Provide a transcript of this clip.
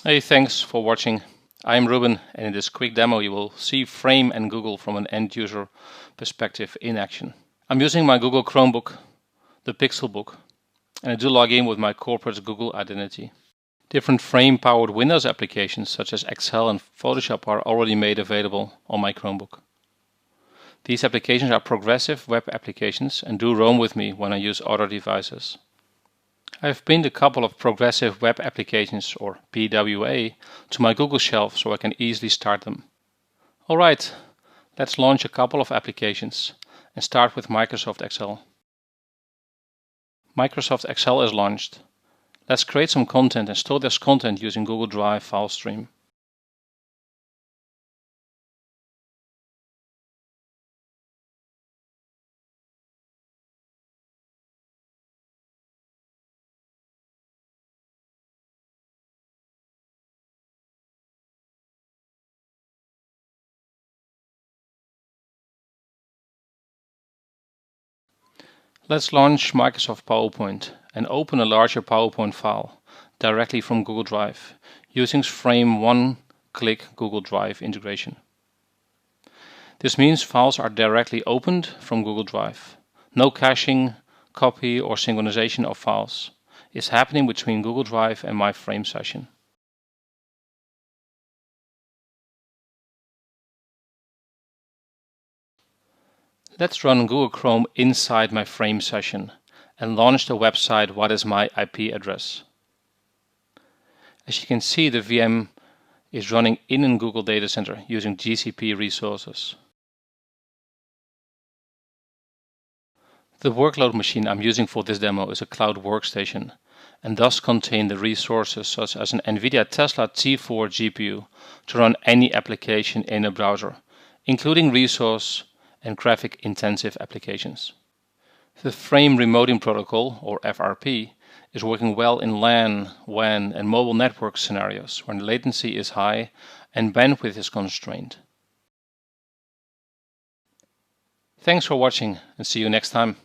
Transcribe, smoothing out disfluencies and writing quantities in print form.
Hey, thanks for watching. I'm Ruben, and in this quick demo you will see Frame and Google from an end-user perspective in action. I'm using my Google Chromebook, the Pixelbook, and I do log in with my corporate Google identity. Different Frame-powered Windows applications such as Excel and Photoshop are already made available on my Chromebook. These applications are progressive web applications and do roam with me when I use other devices. I have pinned a couple of progressive web applications, or PWA, to my Google shelf so I can easily start them. Alright, let's launch a couple of applications and start with Microsoft Excel. Microsoft Excel is launched. Let's create some content and store this content using Google Drive file stream. Let's launch Microsoft PowerPoint and open a larger PowerPoint file directly from Google Drive using Frame one-click Google Drive integration. This means files are directly opened from Google Drive. No caching, copy or synchronization of files is happening between Google Drive and my Frame session. Let's run Google Chrome inside my Frame session and launch the website What is my IP address. As you can see, the VM is running in a Google data center using GCP resources. The workload machine I'm using for this demo is a cloud workstation and thus contain the resources such as an NVIDIA Tesla T4 GPU to run any application in a browser, including resource and graphic intensive applications. The Frame Remoting Protocol, or FRP, is working well in LAN, WAN and mobile network scenarios when latency is high and bandwidth is constrained. Thanks for watching and see you next time.